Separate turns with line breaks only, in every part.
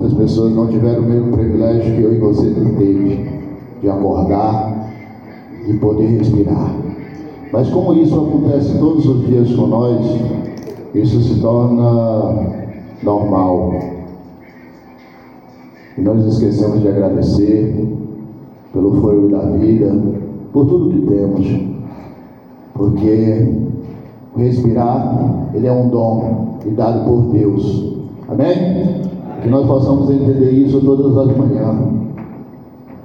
As pessoas não tiveram o mesmo privilégio que eu e você teve, de acordar, de poder respirar. Mas como isso acontece todos os dias com nós, isso se torna normal. E nós esquecemos de agradecer pelo fôlego da vida, por tudo que temos. Porque respirar, ele é um dom e dado por Deus. Amém? Que nós possamos entender isso todas as manhãs.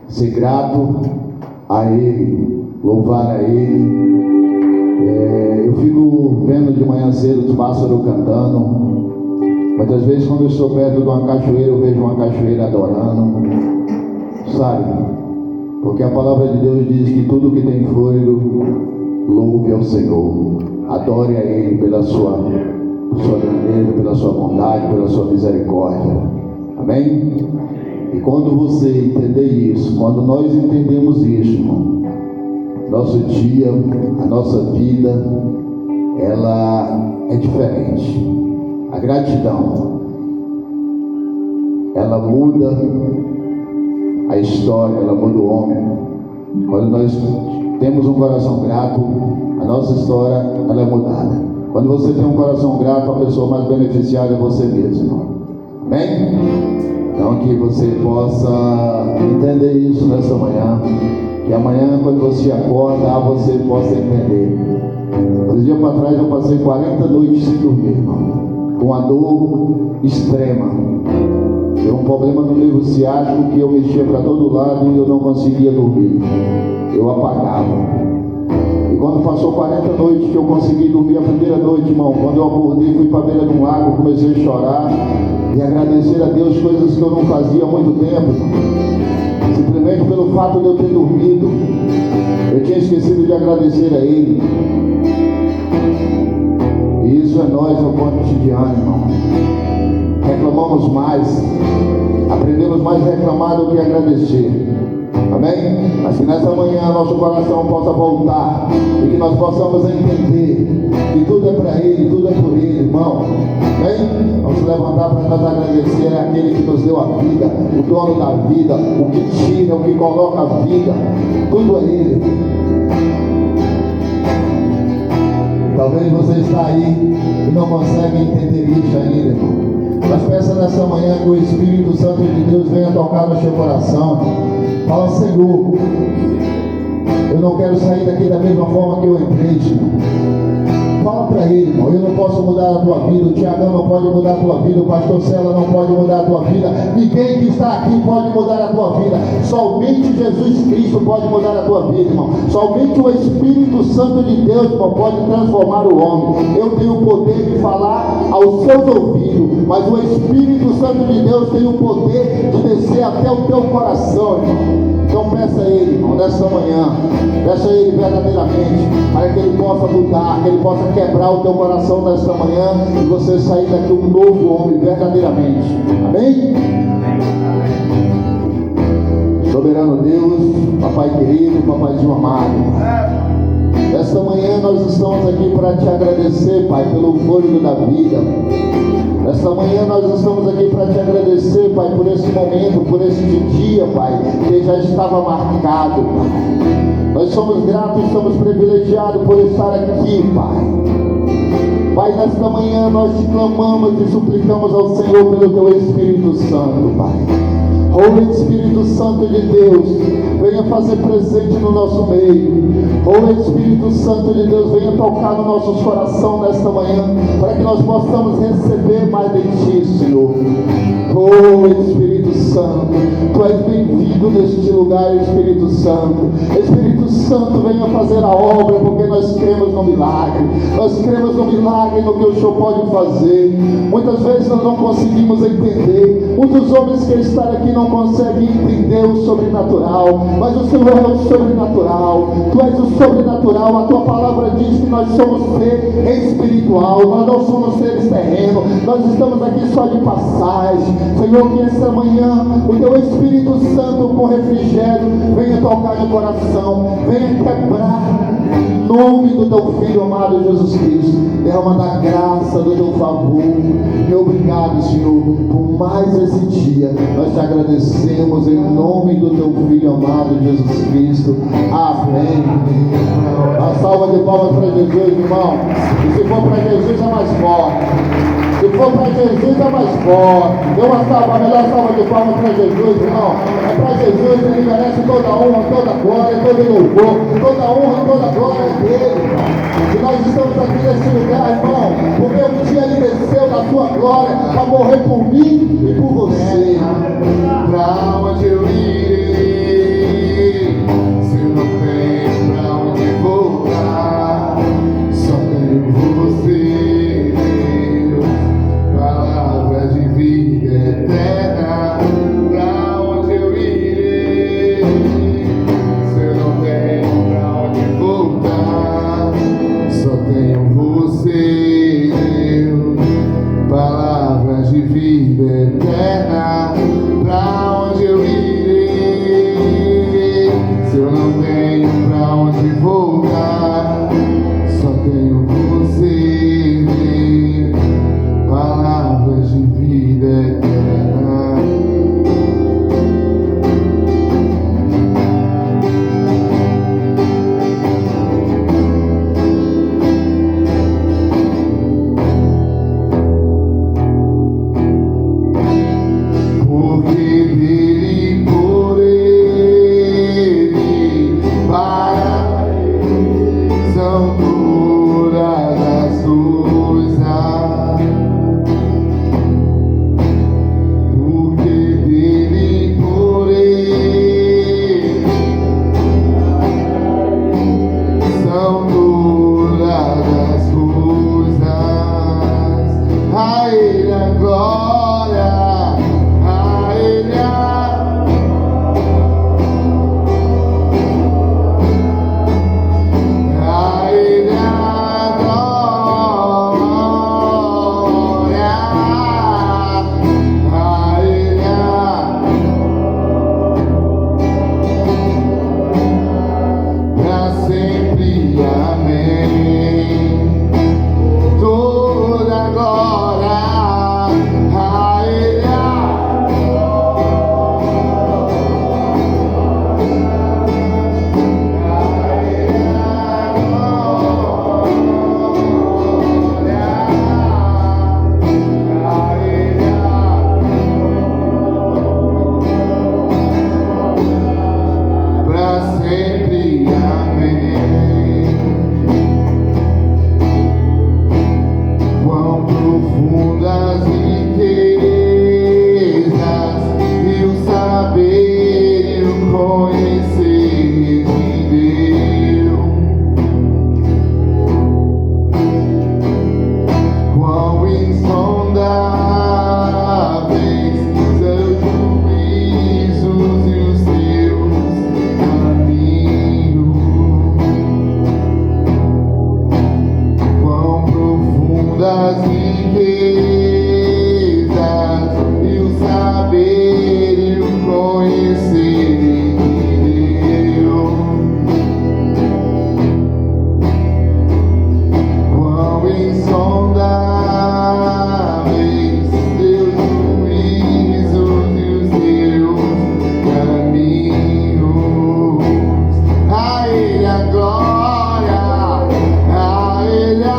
Ser grato a Ele, louvar a Ele. Eu fico vendo de manhã cedo os pássaros cantando. Muitas vezes quando eu estou perto de uma cachoeira, eu vejo uma cachoeira adorando. Sabe? Porque a palavra de Deus diz que tudo que tem fôlego, louve ao Senhor. Adore a Ele pela sua grandeza, pela sua bondade, pela sua misericórdia. Amém? E quando você entender isso, quando nós entendemos isso, irmão, nosso dia, a nossa vida, ela é diferente. A gratidão, ela muda a história, ela muda o homem. Quando nós temos um coração grato, a nossa história, ela é mudada. Quando você tem um coração grato, a pessoa mais beneficiada é você mesmo, irmão. Amém? Então que você possa entender isso nessa manhã. Que amanhã, quando você acorda, você possa entender. Uns dias para trás eu passei 40 noites sem dormir, irmão. Com uma dor extrema. Deu um problema no nervo ciático que eu mexia para todo lado e eu não conseguia dormir. Eu apagava. E quando passou 40 noites que eu consegui dormir, a primeira noite, irmão, quando eu acordei, fui para a beira de um lago, comecei a chorar e agradecer a Deus coisas que eu não fazia há muito tempo, irmão. Simplesmente pelo fato de eu ter dormido, eu tinha esquecido de agradecer a Ele. E isso é nós no cotidiano, irmão. Reclamamos mais, aprendemos mais a reclamar do que agradecer. Amém? Mas que nessa manhã nosso coração possa voltar e que nós possamos entender que tudo é para Ele, tudo é por Ele, irmão. Amém? Vamos levantar para nós agradecer àquele que nos deu a vida, o dono da vida, o que tira, o que coloca a vida, tudo é Ele. Talvez você está aí e não consegue entender isso ainda, irmão. Mas peça nessa manhã que o Espírito Santo de Deus venha tocar no seu coração. Fala, Senhor, eu não quero sair daqui da mesma forma que eu entrei, Senhor. Fala para Ele, irmão, eu não posso mudar a tua vida, o Tiagão não pode mudar a tua vida, o pastor Cela não pode mudar a tua vida, ninguém que está aqui pode mudar a tua vida, somente Jesus Cristo pode mudar a tua vida, irmão. Somente o Espírito Santo de Deus, irmão, pode transformar o homem. Eu tenho o poder de falar aos seus ouvidos, mas o Espírito Santo de Deus tem o poder de descer até o teu coração, irmão. Então peça a Ele, irmão, nessa manhã, peça a Ele verdadeiramente, para que Ele possa mudar, que Ele possa quebrar o teu coração nesta manhã e você sair daqui um novo homem verdadeiramente. Amém? Soberano Deus, Papai querido, Papaizinho amado, nesta manhã nós estamos aqui para te agradecer, Pai, pelo fôlego da vida. Nesta manhã nós estamos aqui para te agradecer, Pai, por esse momento, por esse dia, Pai, que já estava marcado, Pai. Nós somos gratos e somos privilegiados por estar aqui, Pai. Pai, nesta manhã nós te clamamos e suplicamos ao Senhor pelo Teu Espírito Santo, Pai. Ô Espírito Santo de Deus, venha fazer presente no nosso meio. Ô Espírito Santo de Deus, venha tocar no nosso coração nesta manhã, para que nós possamos receber mais de Ti, Senhor. Ô Espírito Santo, Tu és bem-vindo neste lugar, Espírito Santo. Espírito Santo, venha fazer a obra, porque nós cremos no milagre. Nós cremos no milagre, no que o Senhor pode fazer. Muitas vezes nós não conseguimos entender. Muitos homens que estão aqui não conseguem entender o sobrenatural, mas o Senhor é o sobrenatural. Tu és o sobrenatural. A Tua palavra diz que nós somos ser espiritual, nós não somos seres terrenos. Nós estamos aqui só de passagem. Senhor, que essa manhã o Teu Espírito Santo com refrigério venha tocar no coração, venha quebrar nome do teu Filho amado Jesus Cristo, derrama da graça do teu favor. E obrigado, Senhor, por mais esse dia. Nós te agradecemos em nome do teu Filho amado Jesus Cristo. Amém. Uma salva de palmas para Jesus, irmão. E se for para Jesus é mais forte. Se for para Jesus é mais forte. Dê uma salva, a melhor salva de palmas para Jesus, irmão. É para Jesus, ele merece toda a honra, toda a glória, todo o louvor, toda a honra e toda a glória dele. E nós estamos aqui nesse lugar, irmão, porque um dia ele desceu da sua glória para morrer por mim e por você.
Pra onde eu irei, se eu não tenho pra onde voltar, só tenho você, Deus, palavra de vida eterna. Pra onde eu irei, se eu não tenho pra onde voltar, só tenho você, Deus, palavras de vida eterna. Pra onde eu irei, se eu não tenho pra onde voltar, só tenho você, Deus, palavras de vida eterna. Porque dele, por ele, para ele, são todas as coisas. Porque dele, por ele, são todas as coisas. A ele a glória, a ele a ele a glória, a ele pra sempre, amém. Toda glória a ele pra sempre, amém. Quão profundas riquezas e o saber e o conhecer de Deus. Quão insondáveis seus juízos e os seus caminhos. Quão profundas riquezas e o saber e o conhecer de Deus. Quão insondáveis seus juízos e os seus caminhos. A ele a glória, a ele a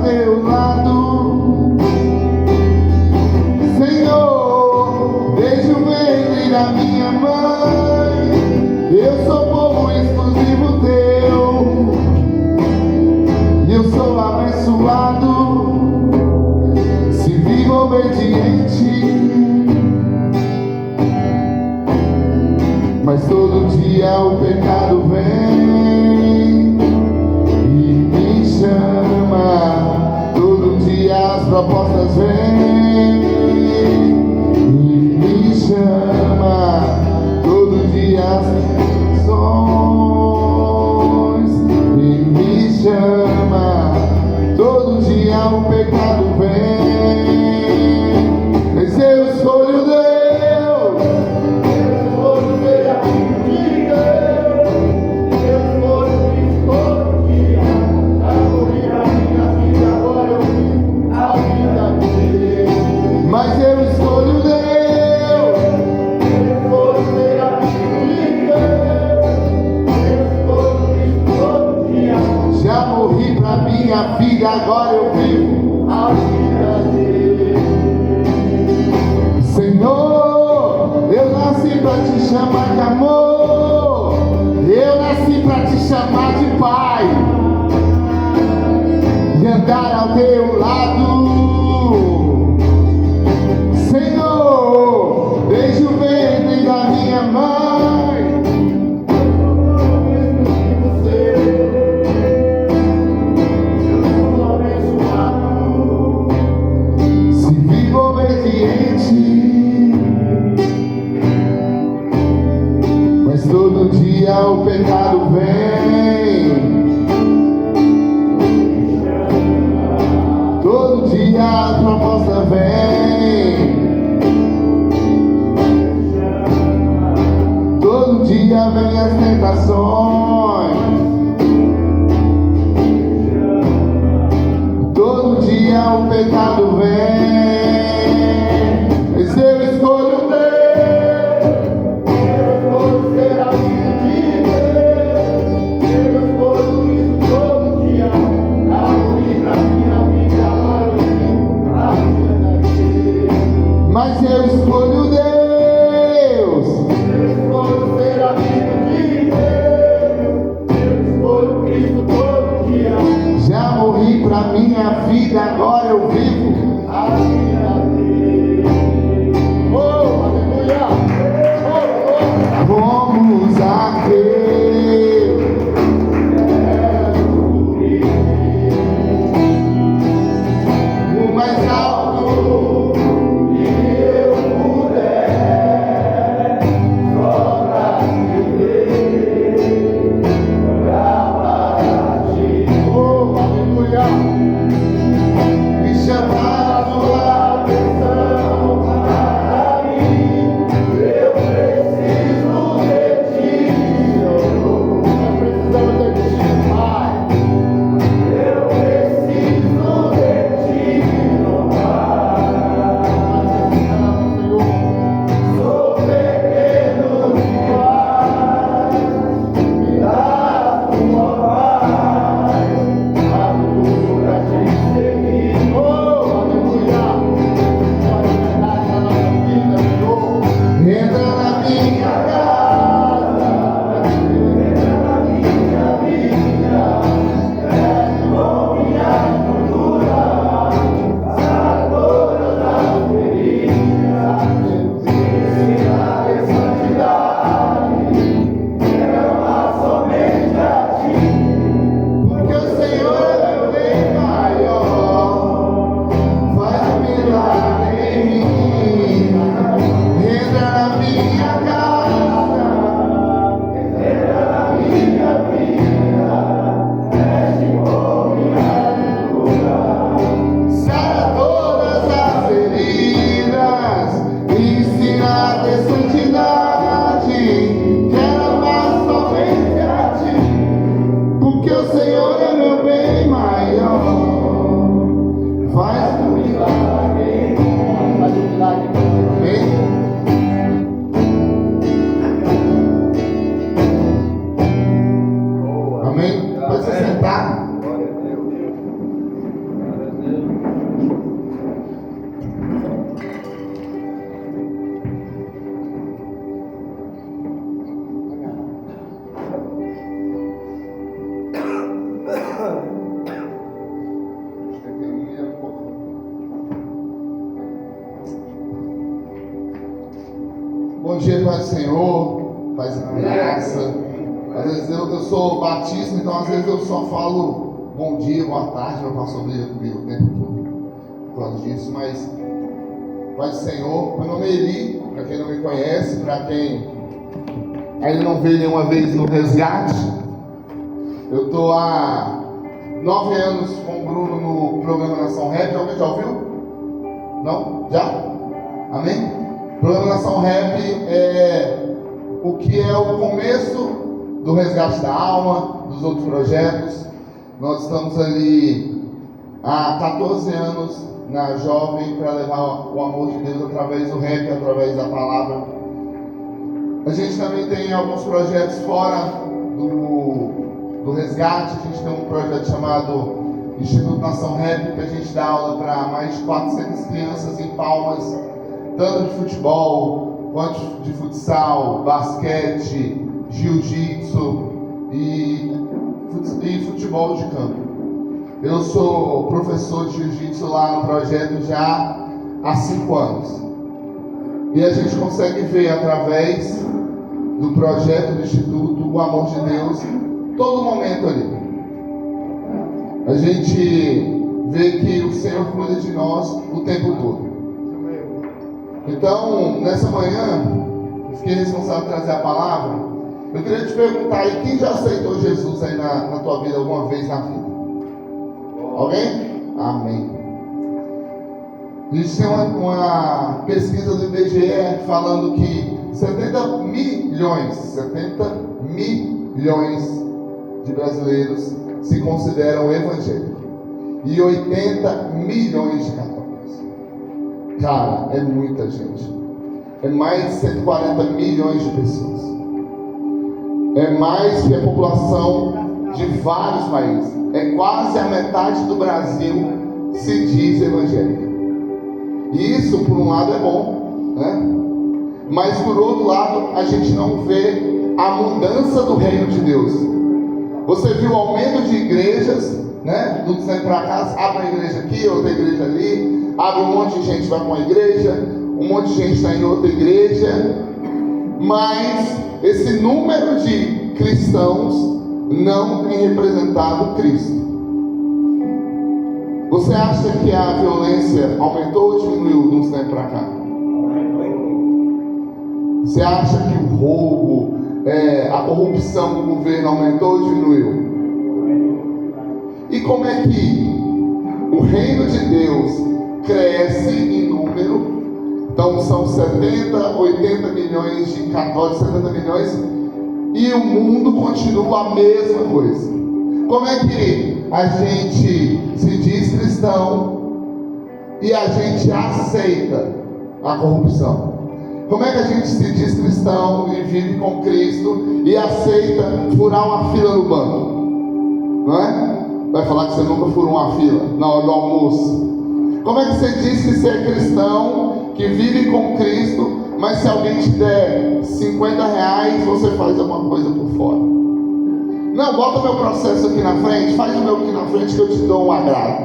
teu lado. Senhor, desde o ventre da minha mãe, eu sou povo exclusivo teu. Eu sou abençoado, se vivo obediente. Mas todo dia o pecado vem e me chama. Todo dia as propostas vêm e me chama. Todo dia as canções e me chama. Todo dia o pecado vem, mas eu escolho Deus. Mas eu escolho Deus. Já morri pra minha vida, agora eu vivo a vida dele. Senhor, eu nasci pra te chamar de amor. Eu nasci pra te chamar de pai e andar ao teu lado. Senhor, desde o ventre da minha mãe, eu sou abençoado, se vivo obediente. Mas todo dia o pecado vem, todo dia a proposta vem. Todo dia vem as tentações. Todo dia o pecado vem. Mas eu escolho Deus. Eu escolho ser amigo de Deus. Eu escolho isso todo dia. Pra unir pra minha vida, agora eu vivo a vida dele. Mas eu escolho Deus. Já morri pra minha vida, agora eu vivo a vida dele. Oh, aleluia! Vamos a crer. O mais alto que eu puder, só pra viver, olhar para ti. Oh, aleluia! Me chamar do lado.
Bom dia, Pai do Senhor, paz e graça. Às vezes eu sou batista, então às vezes eu só falo bom dia, boa tarde, meu pastor briga comigo o tempo todo por causa disso, mas Pai do Senhor, meu nome é Eli, para quem não me conhece, para quem ainda não veio nenhuma vez no resgate, eu estou há 9 anos com o Bruno no programa Nação Rap. Alguém já ouviu? Não? Já? Amém? O programa Nação Rap é o que é o começo do resgate da alma, dos outros projetos. Nós estamos ali há 14 anos na Jovem para levar o amor de Deus através do rap, através da palavra. A gente também tem alguns projetos fora do resgate. A gente tem um projeto chamado Instituto Nação Rap, que a gente dá aula para mais de 400 crianças em Palmas, tanto de futebol, quanto de futsal, basquete, jiu-jitsu e futebol de campo. Eu sou professor de jiu-jitsu lá no projeto já há 5 anos. E a gente consegue ver através do projeto do Instituto o amor de Deus todo momento ali. A gente vê que o Senhor cuida de nós o tempo todo. Então, nessa manhã, eu fiquei responsável por trazer a palavra. Eu queria te perguntar aí, quem já aceitou Jesus aí na tua vida alguma vez na vida? Alguém? Amém. A gente tem uma pesquisa do IBGE falando que 70 milhões de brasileiros se consideram evangélicos e 80 milhões de católicos. Cara, é muita gente. É mais de 140 milhões de pessoas. É mais que a população de vários países. É quase a metade do Brasil se diz evangélica. E isso, por um lado, é bom, né? Mas, por outro lado, a gente não vê a mudança do reino de Deus. Você viu o aumento de igrejas, né? Do tempo para cá, abre uma igreja aqui, outra igreja ali, abre um monte de gente, vai para uma igreja, um monte de gente está em outra igreja, mas esse número de cristãos não tem representado Cristo. Você acha que a violência aumentou ou diminuiu de uns tempos para cá? Você acha que o roubo, a corrupção do governo aumentou ou diminuiu? E como é que o reino de Deus cresce em número? Então são 70, 80 milhões de católicos, 70 milhões, e o mundo continua a mesma coisa. Como é que a gente se diz cristão e a gente aceita a corrupção? Como é que a gente se diz cristão e vive com Cristo e aceita furar uma fila no banco? Não é? Vai falar que você nunca furou uma fila na hora do almoço. Como é que você diz que você é cristão, que vive com Cristo, mas se alguém te der 50 reais, você faz alguma coisa por fora? Não, bota o meu processo aqui na frente, faz o meu aqui na frente que eu te dou um agrado.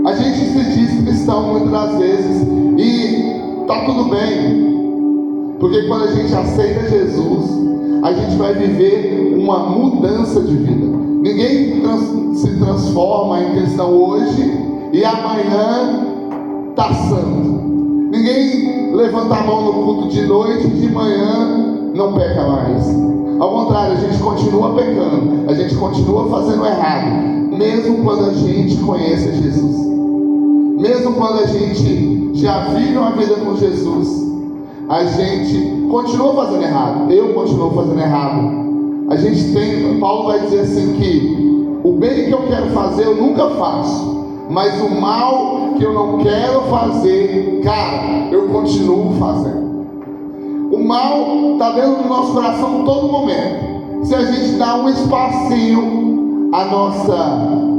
A gente se diz cristão muitas das vezes e tá tudo bem, porque quando a gente aceita Jesus, a gente vai viver uma mudança de vida. Ninguém se transforma em cristão hoje e amanhã está santo. Ninguém levanta a mão no culto de noite e de manhã não peca mais. Ao contrário, a gente continua pecando, a gente continua fazendo errado, mesmo quando a gente conhece Jesus. Mesmo quando a gente já vive uma vida com Jesus, a gente continua fazendo errado. Eu continuo fazendo errado. A gente tem, Paulo vai dizer assim que o bem que eu quero fazer eu nunca faço, mas o mal que eu não quero fazer, cara, eu continuo fazendo. O mal está dentro do nosso coração todo momento. Se a gente dá um espacinho, a nossa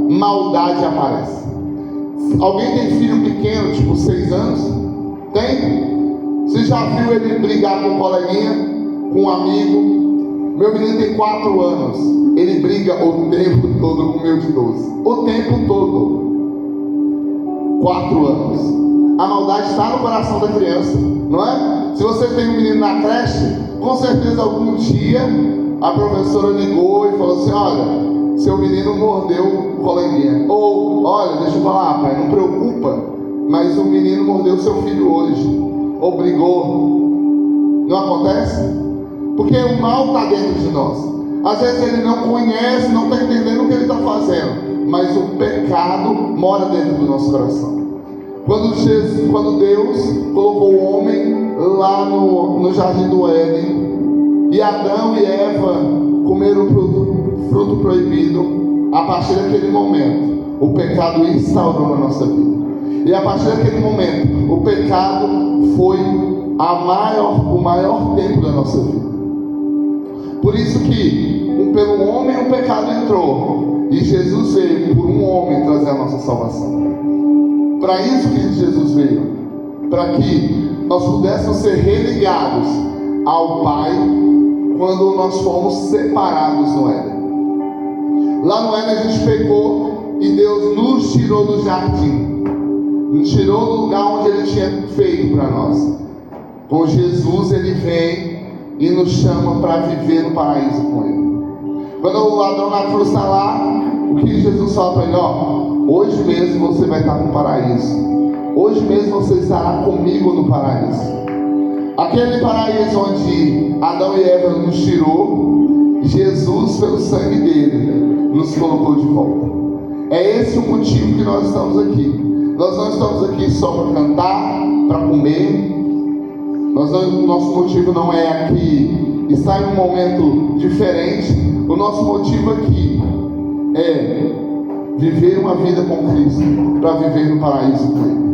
maldade aparece. Alguém tem filho pequeno, tipo 6 anos? Tem? Você já viu ele brigar com um coleguinha, com um amigo? Meu menino tem 4 anos. Ele briga o tempo todo com o meu de 12. O tempo todo. 4 anos. A maldade está no coração da criança, não é? se você tem um menino na creche, com certeza algum dia a professora ligou e falou assim: olha, seu menino mordeu o coleguinha. Ou, olha, deixa eu falar, pai, não preocupa, mas o menino mordeu seu filho hoje. Ou brigou. Não acontece? Porque o mal está dentro de nós. Às vezes ele não conhece, não está entendendo o que ele está fazendo, mas o pecado mora dentro do nosso coração. Quando Deus colocou o homem lá no jardim do Éden, e Adão e Eva comeram o fruto proibido, a partir daquele momento o pecado instaurou na nossa vida. E a partir daquele momento o pecado foi o maior tempo da nossa vida. Por isso que pelo homem o pecado entrou, e Jesus veio por um homem trazer a nossa salvação. Para isso que Jesus veio, para que nós pudéssemos ser religados ao Pai quando nós fomos separados no Éden. Lá no Éden a gente pecou e Deus nos tirou do jardim, nos tirou do lugar onde Ele tinha feito para nós. Com Jesus Ele vem e nos chama para viver no paraíso com Ele. Quando o ladrão na cruz está lá, o que Jesus fala para ele? Hoje mesmo você vai estar no paraíso. Hoje mesmo você estará comigo no paraíso. Aquele paraíso onde Adão e Eva nos tirou, Jesus, pelo sangue dele, nos colocou de volta. É esse o motivo que nós estamos aqui. Nós não estamos aqui só para cantar, para comer. Nosso motivo não é aqui estar em um momento diferente. O nosso motivo aqui é viver uma vida com Cristo, para viver no paraíso com Ele.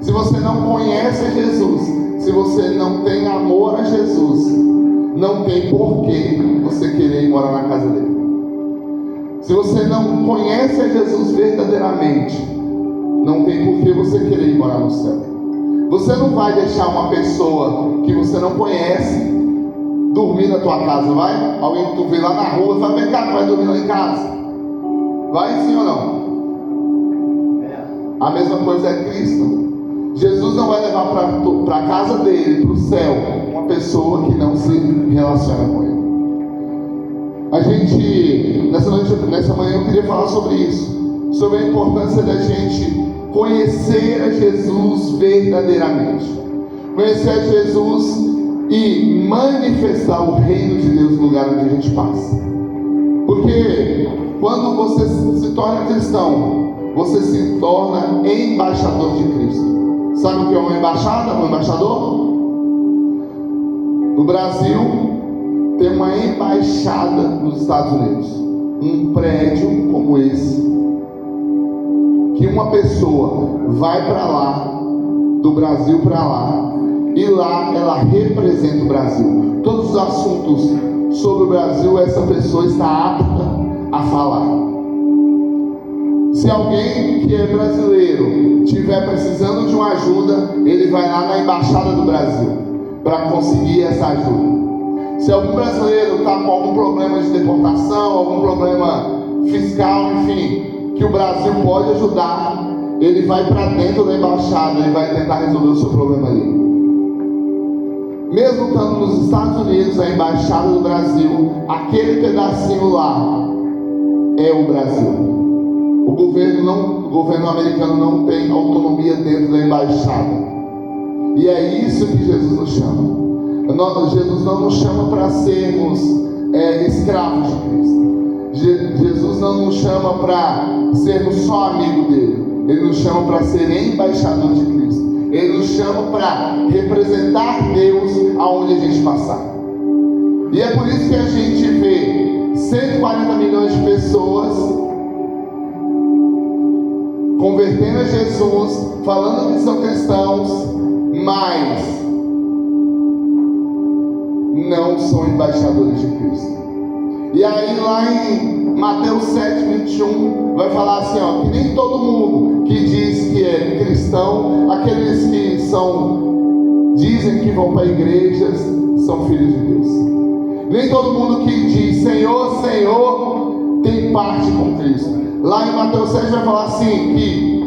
Se você não conhece Jesus, se você não tem amor a Jesus, não tem porquê você querer ir morar na casa dele. Se você não conhece a Jesus verdadeiramente, não tem porquê você querer ir morar no céu. Você não vai deixar uma pessoa que você não conhece dormir na tua casa, vai? Alguém que tu vê lá na rua, fala: vem cá, tu vai dormir lá em casa. Vai sim ou não? A mesma coisa é Cristo. Jesus não vai levar para a casa dele, para o céu, uma pessoa que não se relaciona com ele. A gente, nessa manhã eu queria falar sobre isso, sobre a importância da gente conhecer a Jesus verdadeiramente, conhecer a Jesus e manifestar o reino de Deus no lugar onde a gente passa. Porque quando você se torna cristão, você se torna embaixador de Cristo. Sabe o que é uma embaixada? Um embaixador? No Brasil tem uma embaixada nos Estados Unidos, um prédio como esse, que uma pessoa vai para lá, do Brasil para lá, e lá ela representa o Brasil. Todos os assuntos sobre o Brasil, essa pessoa está apta a falar. Se alguém que é brasileiro estiver precisando de uma ajuda, ele vai lá na Embaixada do Brasil para conseguir essa ajuda. Se algum brasileiro está com algum problema de deportação, algum problema fiscal, enfim, que o Brasil pode ajudar, ele vai para dentro da embaixada e vai tentar resolver o seu problema ali. Mesmo estando nos Estados Unidos, a Embaixada do Brasil, aquele pedacinho lá é o Brasil. O governo americano não tem autonomia dentro da embaixada. E é isso que Jesus nos chama. Jesus não nos chama para sermos escravos de Cristo. Jesus não nos chama para sermos só amigos dele. Ele nos chama para ser embaixador de Cristo. Ele nos chama para representar Deus aonde a gente passar. E é por isso que a gente vê 140 milhões de pessoas convertendo a Jesus, falando que são cristãos, mas não são embaixadores de Cristo. E aí lá em Mateus 7:21 vai falar assim, que nem todo mundo que diz que é cristão, aqueles que dizem que vão para igrejas, são filhos de Deus. Nem todo mundo que diz Senhor, Senhor, tem parte com Cristo. Lá em Mateus 7 vai falar assim, que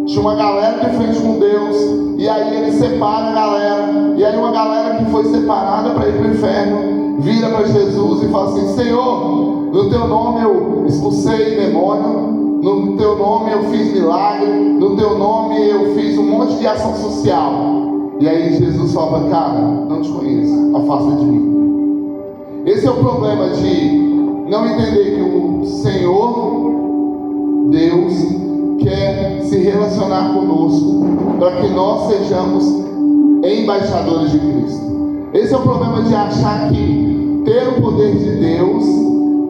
Tinha uma galera de frente com Deus, e aí ele separa a galera, e aí uma galera que foi separada para ir para o inferno, vira para Jesus e fala assim: Senhor, no teu nome eu expulsei demônio, no teu nome eu fiz milagre, no teu nome eu fiz um monte de ação social. E aí Jesus fala: cara, não te conheço, afasta de mim. Esse é o problema de não entender que o Senhor Deus quer se relacionar conosco para que nós sejamos embaixadores de Cristo. Esse é o problema de achar que ter o poder de Deus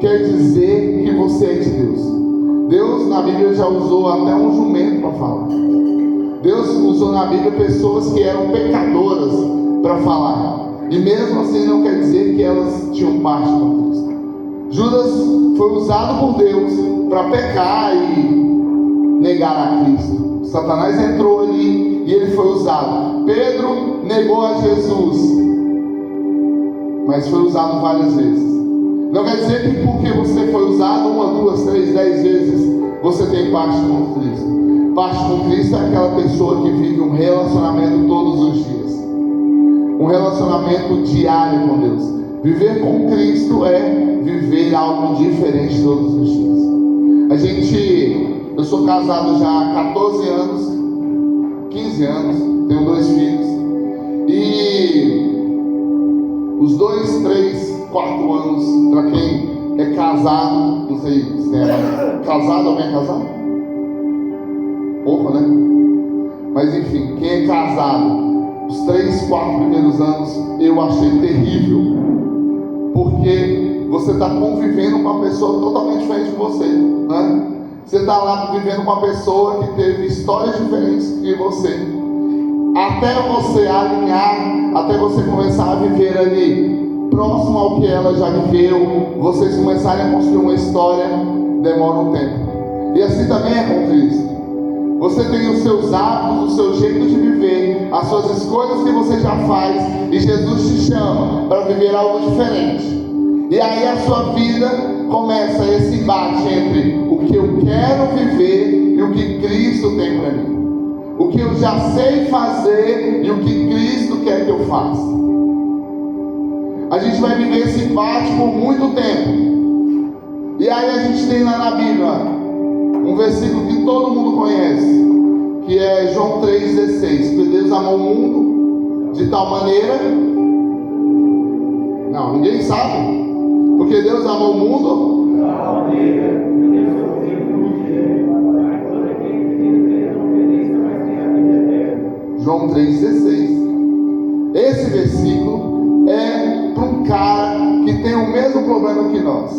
quer dizer que você é de Deus. Deus na Bíblia já usou até um jumento para falar. Deus usou na Bíblia pessoas que eram pecadoras para falar, e mesmo assim não quer dizer que elas tinham parte com Cristo. Judas foi usado por Deus para pecar e negar a Cristo. Satanás entrou ali e ele foi usado. Pedro negou a Jesus, mas foi usado várias vezes. Não quer dizer que porque você foi usado 1, 2, 3, 10 vezes, você tem parte com Cristo. Parte com Cristo é aquela pessoa que vive um relacionamento todos os dias, um relacionamento diário com Deus. Viver com Cristo é viver algo diferente todos os dias. Eu sou casado já há 14 anos, 15 anos, tenho 2 filhos, e os 2, 3, 4 anos, para quem é casado, não sei se é casado, alguém é casado? Pouco, né? Mas enfim, quem é casado, os 3, 4 primeiros anos eu achei terrível, porque você está convivendo com uma pessoa totalmente diferente de você, né? Você está lá vivendo com uma pessoa que teve histórias diferentes de você, até você alinhar, até você começar a viver ali próximo ao que ela já viveu, vocês começarem a construir uma história, demora um tempo. E assim também é com Cristo. Você tem os seus hábitos, o seu jeito de viver, as suas escolhas que você já faz, e Jesus te chama para viver algo diferente. E aí a sua vida começa esse embate entre o que eu quero viver e o que Cristo tem para mim. O que eu já sei fazer e o que Cristo quer que eu faça. A gente vai viver esse embate por muito tempo. E aí a gente tem lá na Bíblia um versículo que todo mundo conhece, que é João 3,16. Que Deus amou o mundo de tal maneira. Não, ninguém sabe. Porque Deus amou o mundo. João 3,16. Esse versículo é para um cara que tem o mesmo problema que nós.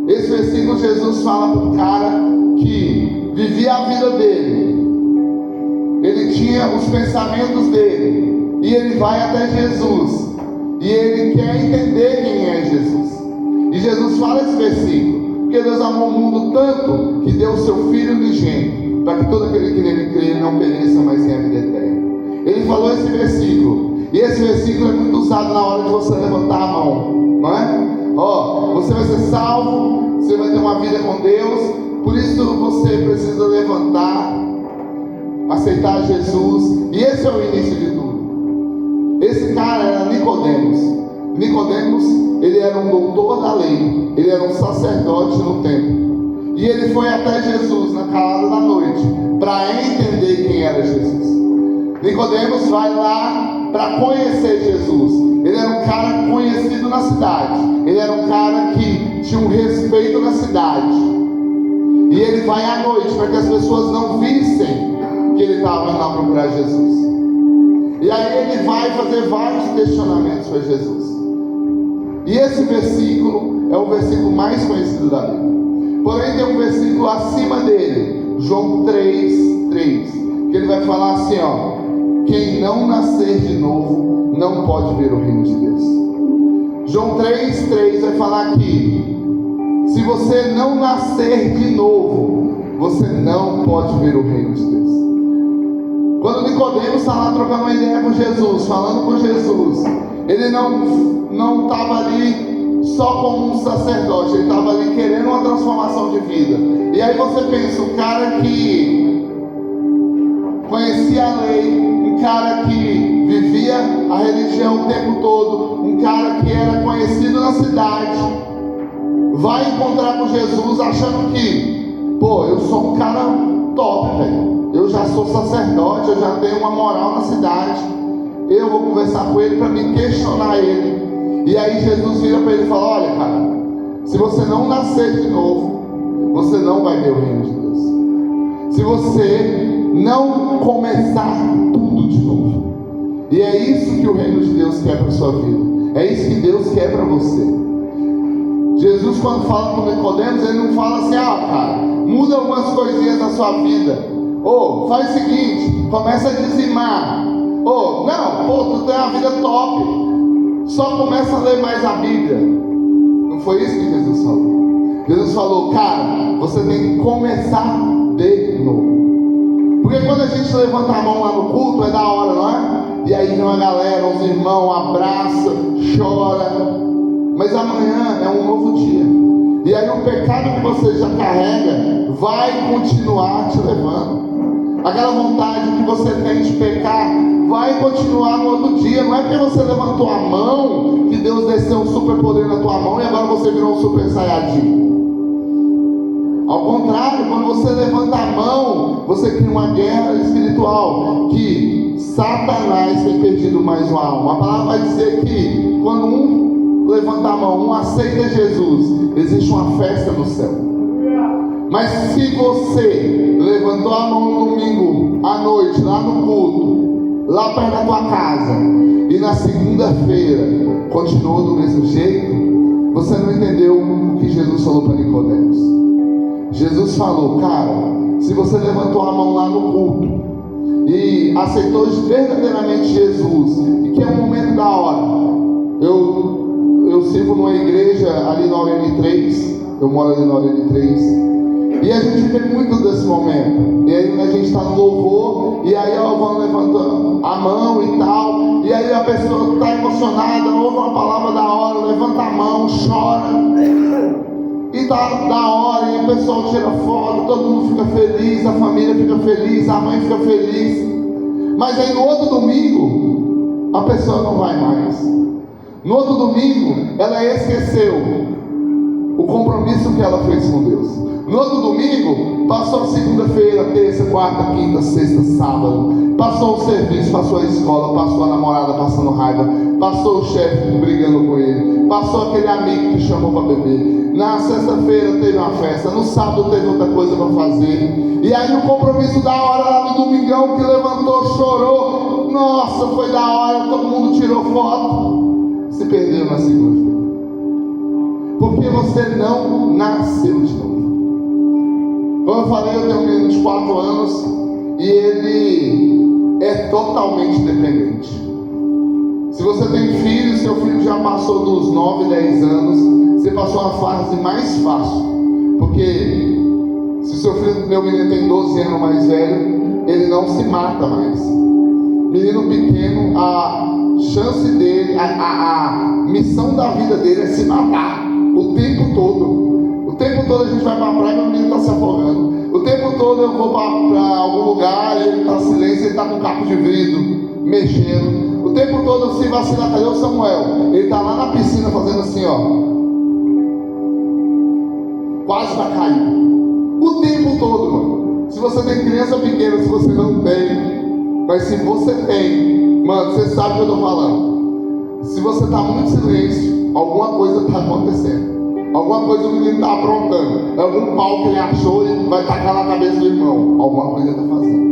Esse versículo Jesus fala para um cara que vivia a vida dele, ele tinha os pensamentos dele, e ele vai até Jesus, e ele quer entender quem é Jesus. E Jesus fala esse versículo, porque Deus amou o mundo tanto que deu o seu Filho unigênito, para que todo aquele que nele crê não pereça, mas tenha a vida eterna. Ele falou esse versículo, e esse versículo é muito usado na hora de você levantar a mão, não é? Você vai ser salvo, você vai ter uma vida com Deus, por isso você precisa levantar, aceitar Jesus, e esse é o início de tudo. Esse cara era Nicodemos. Nicodemos, ele era um doutor da lei, ele era um sacerdote no templo, e ele foi até Jesus na calada da noite para entender quem era Jesus. Nicodemos vai lá para conhecer Jesus. Ele era um cara conhecido na cidade, ele era um cara que tinha um respeito na cidade, e ele vai à noite para que as pessoas não vissem que ele estava indo lá procurar Jesus. E aí ele vai fazer vários questionamentos para Jesus. E esse versículo é o versículo mais conhecido da Bíblia. Porém tem um versículo acima dele, João 3:3, que ele vai falar assim, quem não nascer de novo não pode ver o reino de Deus. João 3:3 vai falar que se você não nascer de novo, você não pode ver o reino de Deus. Quando Nicodemos está lá trocando uma ideia com Jesus, falando com Jesus, ele não estava ali só como um sacerdote, ele estava ali querendo uma transformação de vida. E aí você pensa, o cara que conhecia a lei, um cara que vivia a religião o tempo todo, um cara que era conhecido na cidade, vai encontrar com Jesus achando que, pô, eu sou um cara top, velho. Eu já sou sacerdote, eu já tenho uma moral na cidade. Eu vou conversar com ele para me questionar ele. E aí Jesus vira para ele e fala: olha, cara, se você não nascer de novo, você não vai ver o reino de Deus. Se você não começar tudo de novo. E é isso que o reino de Deus quer para a sua vida. É isso que Deus quer para você. Jesus, quando fala com Nicodemos, ele não fala assim: ah, cara, muda algumas coisinhas na sua vida. Ou faz o seguinte, começa a dizimar. Ou não, pô, tu tem uma vida top, só começa a ler mais a Bíblia. Não foi isso que Jesus falou. Jesus falou: cara, você tem que começar de novo. Porque quando a gente levanta a mão lá no culto, é da hora, não é? E aí vem uma galera, uns irmãos, abraça, chora. Mas amanhã é um novo dia. E aí o pecado que você já carrega vai continuar te levando. Aquela vontade que você tem de pecar vai continuar no outro dia. Não é porque você levantou a mão que Deus desceu um super poder na tua mão e agora você virou um super saiyajin. Ao contrário, quando você levanta a mão, você cria uma guerra espiritual, que Satanás tem perdido mais uma alma. A palavra vai dizer que quando um levanta a mão, um aceita Jesus, existe uma festa no céu. Mas se você levantou a mão no domingo à noite, lá no culto, lá perto da tua casa, e na segunda-feira continuou do mesmo jeito, você não entendeu o que Jesus falou para Nicodemos. Jesus falou: cara, se você levantou a mão lá no culto e aceitou verdadeiramente Jesus, e que é um momento da hora, eu sirvo numa igreja ali na ON3, eu moro ali na ON3, e a gente vê muito desse momento. E aí a gente está no louvor, e aí vão levantando a mão e tal, e aí a pessoa está emocionada, ouve uma palavra da hora, levanta a mão, chora, e tá da hora, e o pessoal tira foto, todo mundo fica feliz, a família fica feliz, a mãe fica feliz. Mas aí no outro domingo, a pessoa não vai mais. No outro domingo, ela esqueceu o compromisso que ela fez com Deus. No outro domingo, passou segunda-feira, terça, quarta, quinta, sexta, sábado. Passou o serviço, passou a escola, passou a namorada passando raiva, passou o chefe brigando com ele, passou aquele amigo que chamou para beber. Na sexta-feira teve uma festa, no sábado teve outra coisa para fazer. E aí o compromisso da hora lá no domingão, que levantou, chorou. Nossa, foi da hora, todo mundo tirou foto. Se perdeu na segunda-feira. Porque você não nasceu de novo. Como eu falei, eu tenho um menino de 4 anos e ele é totalmente dependente. Se você tem filho, seu filho já passou dos 9, 10 anos, você passou uma fase mais fácil. Porque se seu filho, meu menino tem 12 anos mais velho, ele não se mata mais. Menino pequeno, a chance dele, a missão da vida dele é se matar o tempo todo. O tempo todo a gente vai para a praia e o menino está se afogando. O tempo todo eu vou para algum lugar e ele está em silêncio, ele está com um capo de vidro, mexendo. O tempo todo se vacilar, cadê o Samuel? Ele está lá na piscina fazendo assim, ó. Quase vai cair. O tempo todo, mano. Se você tem criança pequena, se você não tem. Mas se você tem, mano, você sabe o que eu estou falando. Se você está muito silêncio, alguma coisa está acontecendo. Alguma coisa o menino está aprontando. Algum pau que ele achou e vai tacar na cabeça do irmão. Alguma coisa ele está fazendo.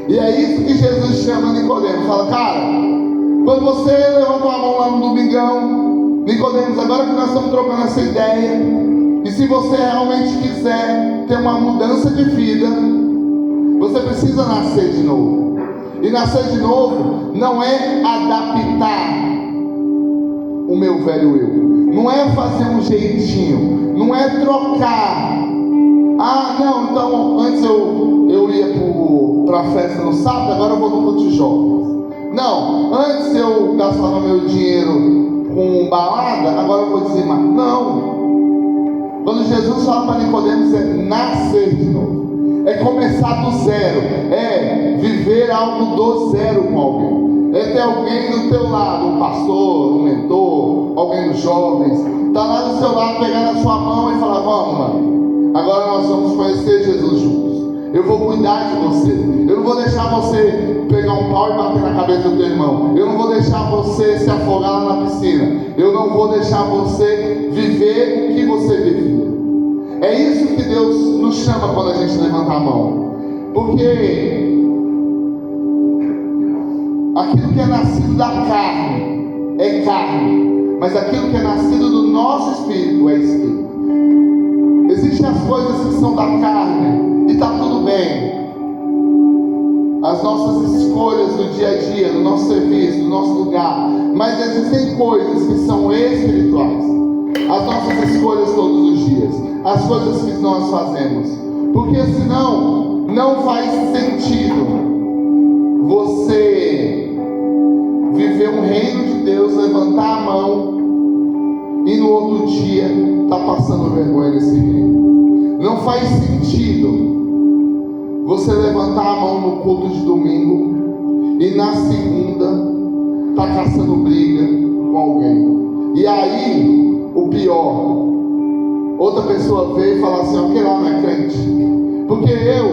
E é isso que Jesus chama Nicodemos. Fala: cara, quando você levantou a mão lá no domingão, Nicodemos, agora que nós estamos trocando essa ideia, e se você realmente quiser ter uma mudança de vida, você precisa nascer de novo. E nascer de novo não é adaptar o meu velho eu. Não é fazer um jeitinho, não é trocar. Ah, não, então antes eu ia para a festa no sábado, agora eu vou no culto de jovens. Não, antes eu gastava meu dinheiro com balada, agora eu vou dizimar. Não. Quando Jesus fala para Nicodemos, é nascer de novo. É começar do zero, é viver algo do zero com alguém, é ter alguém do teu lado, um pastor, um mentor, alguém dos jovens, está lá do seu lado, pegar na sua mão e falar: vamos, mano, agora nós vamos conhecer Jesus juntos. Eu vou cuidar de você. Eu não vou deixar você pegar um pau e bater na cabeça do teu irmão. Eu não vou deixar você se afogar lá na piscina. Eu não vou deixar você viver o que você vivia. É isso que Deus nos chama quando a gente levanta a mão. Porque aquilo que é nascido da carne é carne, mas aquilo que é nascido do nosso espírito é espírito. Existem as coisas que são da carne e está tudo bem. As nossas escolhas do dia a dia, do nosso serviço, do nosso lugar. Mas existem coisas que são espirituais. As nossas escolhas todos os dias. As coisas que nós fazemos. Porque senão não faz sentido você viver um reino de Deus, levantar a mão e no outro dia está passando vergonha nesse reino. Não faz sentido você levantar a mão no culto de domingo e na segunda está caçando briga com alguém. E aí, o pior, outra pessoa veio e fala assim: aquele lá não é crente. Porque eu,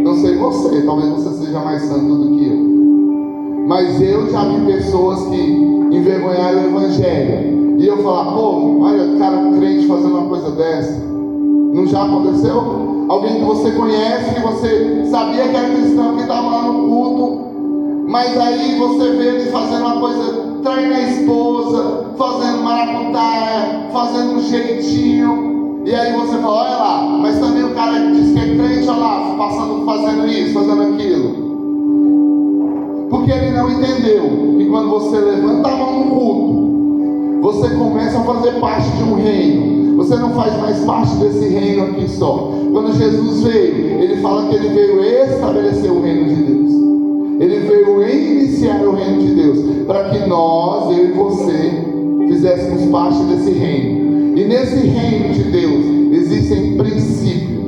não sei você, talvez você seja mais santo do que eu, mas eu já vi pessoas que envergonharam o evangelho. E eu falar: pô, olha, cara crente fazendo uma coisa dessa. Não já aconteceu? Alguém que você conhece, que você sabia que era cristão, que estava lá no culto, mas aí você vê ele fazendo uma coisa, traindo a esposa, fazendo maracutaia, fazendo um jeitinho, e aí você fala: olha lá, mas também o cara diz que é crente, olha lá, fazendo isso, fazendo aquilo. Porque ele não entendeu que quando você levanta a mão no culto, você começa a fazer parte de um reino. Você não faz mais parte desse reino aqui só. Quando Jesus veio, ele fala que ele veio estabelecer o reino de Deus. Ele veio iniciar o reino de Deus, para que nós, eu e você, fizéssemos parte desse reino. E nesse reino de Deus existem princípios,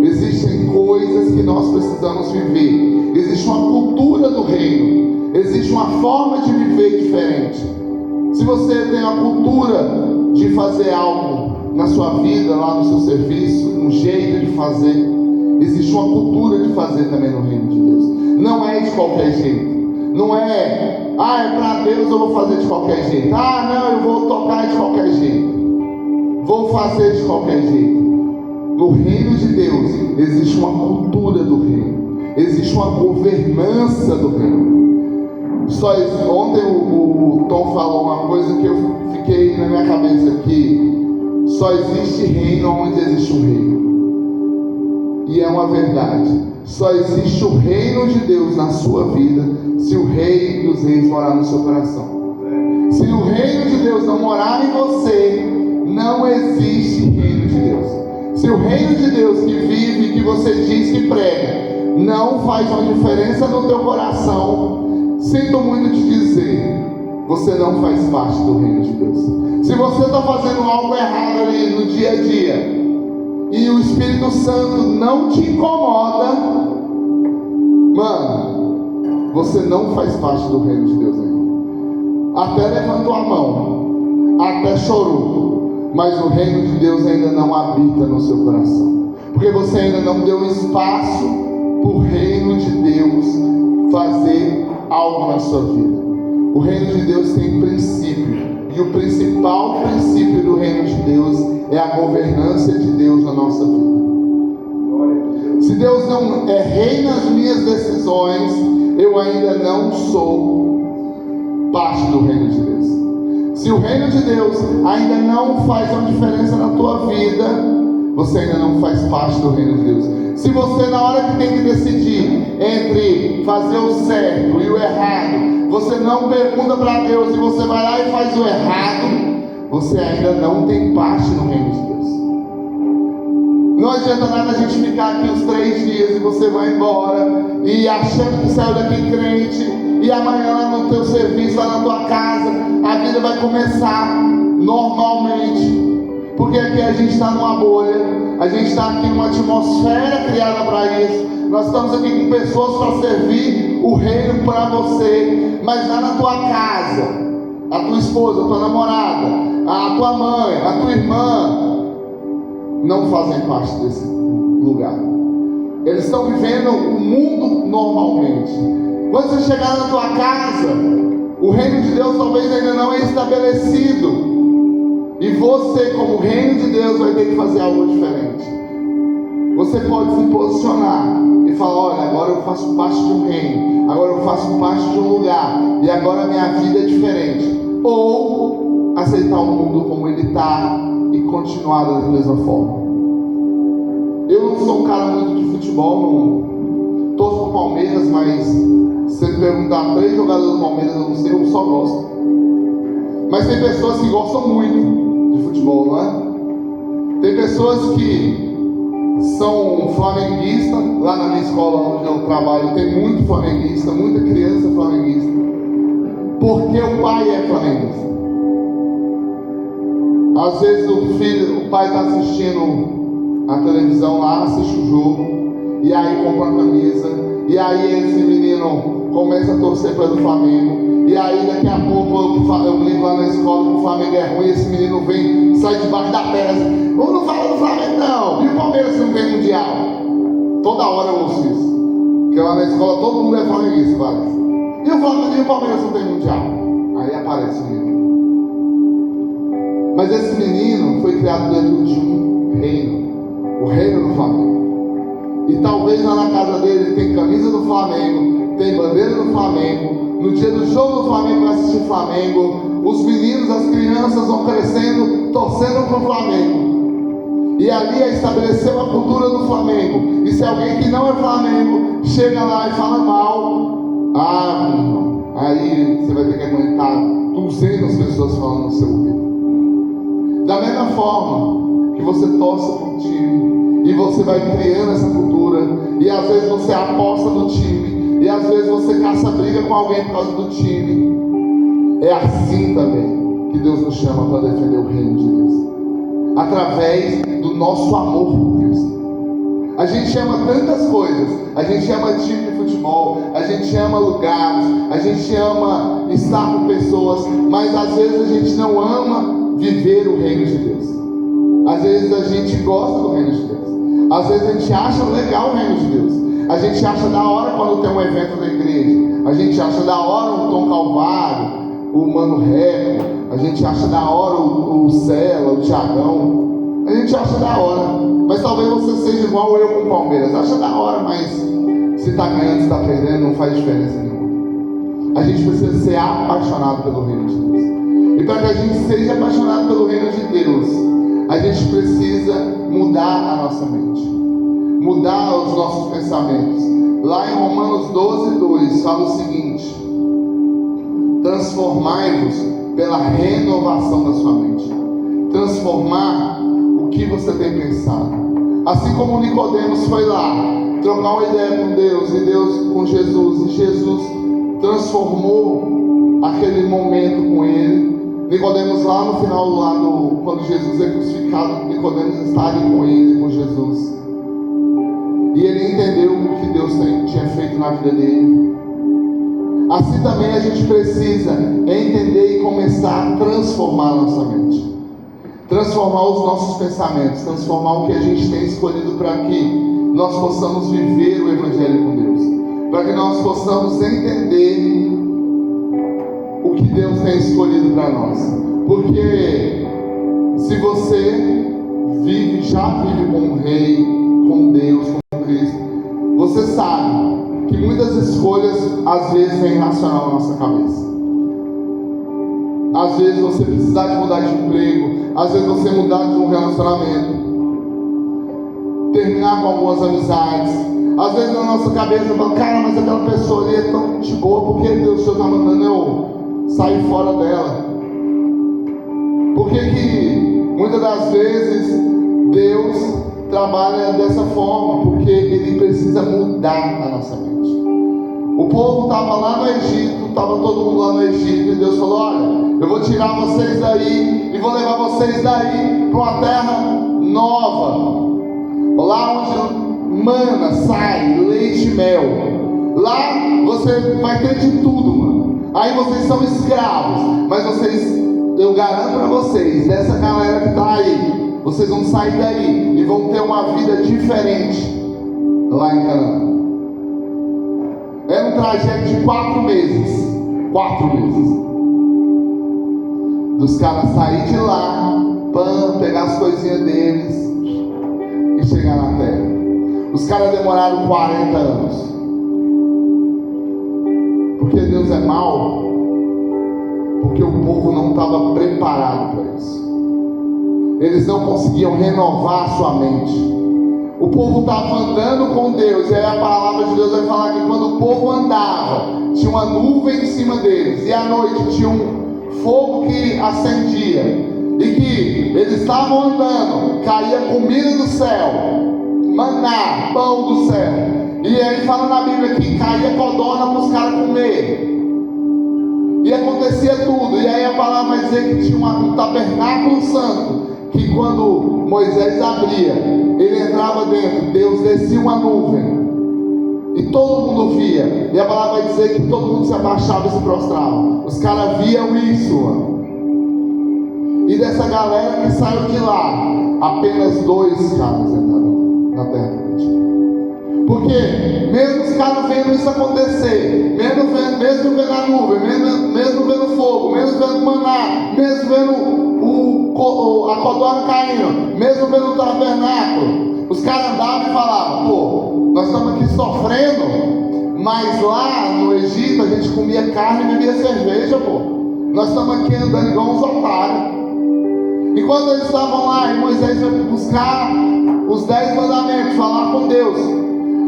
existem coisas que nós precisamos viver. Existe uma cultura do reino, existe uma forma de viver diferente. Se você tem a cultura de fazer algo na sua vida, lá no seu serviço, um jeito de fazer, existe uma cultura de fazer também no reino de Deus. Não é de qualquer jeito. Não é, é para Deus, eu vou fazer de qualquer jeito. Não, eu vou tocar de qualquer jeito. Vou fazer de qualquer jeito. No reino de Deus existe uma cultura do reino. Existe uma governança do reino. Ontem o Tom falou uma coisa que eu fiquei na minha cabeça aqui. Só existe reino onde existe um reino. E é uma verdade. Só existe o reino de Deus na sua vida se o Rei dos Reis morar no seu coração. Se o reino de Deus não morar em você, não existe reino de Deus. Se o reino de Deus que vive, que você diz que prega, não faz uma diferença no teu coração, sinto muito te dizer, você não faz parte do reino de Deus. Se você está fazendo algo errado ali no dia a dia, e o Espírito Santo não te incomoda, mano, você não faz parte do reino de Deus ainda. Até levantou a mão, até chorou, mas o reino de Deus ainda não habita no seu coração, porque você ainda não deu espaço para o reino de Deus fazer algo na sua vida. O reino de Deus tem princípio, e o principal princípio do reino de Deus é a governança de Deus na nossa vida. Se Deus não é rei nas minhas decisões, eu ainda não sou parte do reino de Deus. Se o reino de Deus ainda não faz uma diferença na tua vida, você ainda não faz parte do reino de Deus. Se você, na hora que tem que decidir entre fazer o certo e o errado, você não pergunta para Deus e você vai lá e faz o errado, você ainda não tem parte no reino de Deus. Não adianta nada a gente ficar aqui os 3 dias e você vai embora e achando que saiu daqui crente, e amanhã lá no teu serviço, lá na tua casa, a vida vai começar normalmente, porque aqui a gente está numa bolha, A gente está aqui numa atmosfera criada para isso. Nós estamos aqui com pessoas para servir o reino para você. Mas lá na tua casa, a tua esposa, a tua namorada, a tua mãe, a tua irmã, não fazem parte desse lugar. Eles estão vivendo o mundo normalmente. Quando você chegar na tua casa, o reino de Deus talvez ainda não é estabelecido. E você, como reino de Deus, vai ter que fazer algo diferente. Você pode se posicionar e falar: olha, agora eu faço parte de um reino, agora eu faço parte de um lugar, e agora a minha vida é diferente. Ou aceitar o mundo como ele está e continuar da mesma forma. Eu não sou um cara muito de futebol, não torço pro Palmeiras, mas se você me perguntar 3 jogadores do Palmeiras, eu não sei, eu só gosto. Mas tem pessoas que gostam muito de futebol, não é? Tem pessoas que são flamenguistas. Lá na minha escola onde eu trabalho tem muito flamenguista, muita criança flamenguista, porque o pai é flamenguista. Às vezes o pai está assistindo a televisão lá, assiste o jogo, e aí compra a camisa, e aí esse menino começa a torcer pelo Flamengo, e aí daqui a pouco eu brinco lá na escola que o Flamengo é ruim, esse menino vem, sai debaixo da pedra, não fala do Flamengo não, e o Palmeiras não tem mundial. Toda hora eu ouço isso, porque lá na escola todo mundo é flamenguista, parece. E o Palmeiras não tem mundial. Aí aparece o menino. Mas esse menino foi criado dentro de um reino, o reino do Flamengo. E talvez lá na casa dele tem camisa do Flamengo, tem bandeira do Flamengo. No dia do jogo do Flamengo vai assistir Flamengo. Os meninos, as crianças vão crescendo, torcendo para o Flamengo. E ali estabeleceu a cultura do Flamengo. E se alguém que não é Flamengo chega lá e fala mal, meu irmão, aí você vai ter que aguentar 200 pessoas falando no seu ouvido. Da mesma forma que você torce para um time e você vai criando essa cultura, e às vezes você aposta no time, e às vezes você caça briga com alguém por causa do time. É assim também que Deus nos chama para defender o reino de Deus, através do nosso amor por Cristo. A gente ama tantas coisas, a gente ama time de futebol, a gente ama lugares, a gente ama estar com pessoas, mas às vezes a gente não ama viver o reino de Deus. Às vezes a gente gosta do reino de Deus, às vezes a gente acha legal o reino de Deus, a gente acha da hora quando tem um evento da igreja, a gente acha da hora o Tom Calvário, o Mano Reco, a gente acha da hora o Cela, o Thiagão, a gente acha da hora. Mas talvez você seja igual eu com o Palmeiras, acha da hora, mas se está ganhando, se está perdendo, não faz diferença nenhuma. A gente precisa ser apaixonado pelo reino de Deus. E para que a gente seja apaixonado pelo reino de Deus, a gente precisa mudar a nossa mente, mudar os nossos pensamentos. Lá em Romanos 12:2 fala o seguinte: transformai-vos pela renovação da sua mente. Transformar o que você tem pensado. Assim como Nicodemos foi lá trocar uma ideia com Deus, e Deus com Jesus, e Jesus transformou aquele momento com ele. Nicodemos lá no final, quando Jesus é crucificado, Nicodemos está ali com ele, com Jesus, e ele entendeu o que Deus tinha feito na vida dele. Assim também a gente precisa entender e começar a transformar a nossa mente, transformar os nossos pensamentos, transformar o que a gente tem escolhido para que nós possamos viver o Evangelho com Deus, para que nós possamos entender o que Deus tem escolhido para nós. Porque se você já vive com o Rei, com Deus, com Cristo, você sabe que muitas escolhas às vezes vêm racional na nossa cabeça. Às vezes você precisar de mudar de emprego, às vezes você mudar de um relacionamento, terminar com algumas amizades. Às vezes na nossa cabeça fala: cara, mas aquela pessoa ali é tão de boa, por que Deus está mandando eu sair fora dela? Por que muitas das vezes Deus trabalha dessa forma? Porque Ele precisa mudar a nossa mente. O povo estava lá no Egito, estava todo mundo lá no Egito, e Deus falou: olha, eu vou tirar vocês daí e vou levar vocês daí para uma terra nova, lá onde mana, sai, leite e mel. Lá você vai ter de tudo, mano. Aí vocês são escravos, mas eu garanto pra vocês, dessa galera que tá aí, vocês vão sair daí e vão ter uma vida diferente lá em Canaã. Era um trajeto de 4 meses. 4 meses. Dos caras saírem de lá, pegar as coisinhas deles e chegar na terra. Os caras demoraram 40 anos. Porque Deus é mau? Porque o povo não estava preparado para isso. Eles não conseguiam renovar a sua mente. O povo estava andando com Deus, e aí a palavra de Deus vai falar que quando o povo andava, tinha uma nuvem em cima deles, e à noite tinha um fogo que acendia, e que eles estavam andando, caía comida do céu, maná, pão do céu, e aí fala na Bíblia que caía codorna para os caras comer, e acontecia tudo. E aí a palavra vai dizer que tinha um tabernáculo santo, que quando Moisés abria, ele entrava dentro, Deus descia uma nuvem, e todo mundo via, e a palavra vai dizer que todo mundo se abaixava e se prostrava. Os caras viam isso, mano. E dessa galera que saiu de lá, apenas 2 caras entraram na terra prometida. Porque mesmo os caras vendo isso acontecer, mesmo vendo a nuvem, mesmo vendo fogo, mesmo vendo maná, mesmo vendo a codorna caindo, mesmo vendo o tabernáculo, os caras andavam e falavam: pô, nós estamos aqui sofrendo, mas lá no Egito a gente comia carne e bebia cerveja, pô. Nós estamos aqui andando igual uns otários. E quando eles estavam lá, e Moisés foi buscar os 10 mandamentos, falar com Deus,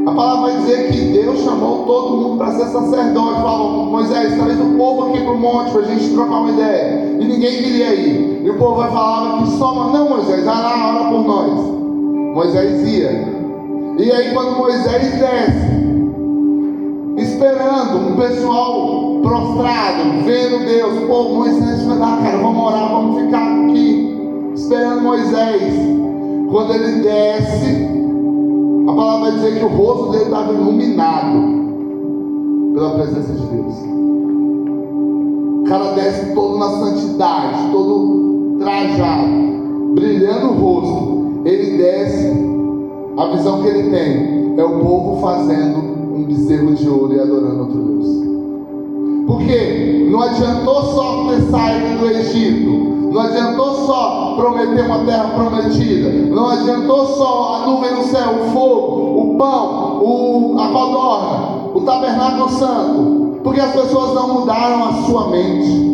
a palavra vai dizer que Deus chamou todo mundo para ser sacerdote. Falou: Moisés, traz o povo aqui para o monte para a gente trocar uma ideia. E ninguém queria ir. E o povo vai falar que só, não, Moisés, vai lá, ora por nós. Moisés ia. E aí quando Moisés desce, esperando um pessoal prostrado, vendo Deus, pô, Moisés vai lá, cara, vamos orar, vamos ficar aqui, esperando Moisés. Quando ele desce, a palavra vai dizer que o rosto dele estava iluminado pela presença de Deus. O cara desce todo na santidade, todo trajado, brilhando o rosto. Ele desce, a visão que ele tem é o povo fazendo um bezerro de ouro e adorando outro Deus. Porque não adiantou só ter saído do Egito, não adiantou só prometer uma terra prometida, não adiantou só a nuvem no céu, o fogo, o pão, a codorna, o tabernáculo santo, porque as pessoas não mudaram a sua mente.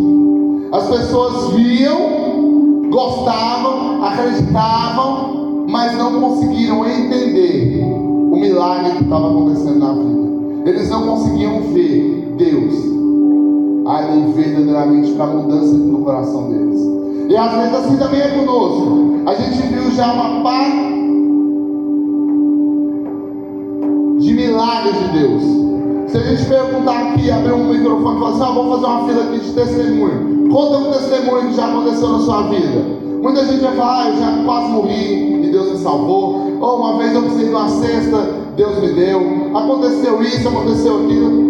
As pessoas viam, gostavam, acreditavam, mas não conseguiram entender o milagre que estava acontecendo na vida. Eles não conseguiam ver Deus ali verdadeiramente para a mudança no coração deles. E às vezes assim também é conosco. A gente viu já uma pá de milagres de Deus. Se a gente perguntar aqui, abrir um microfone e falar assim: vamos fazer uma fila aqui de testemunho, conta um testemunho que já aconteceu na sua vida. Muita gente vai falar: eu já quase morri e Deus me salvou. Ou uma vez eu precisei de uma cesta, Deus me deu. Aconteceu isso, aconteceu aquilo.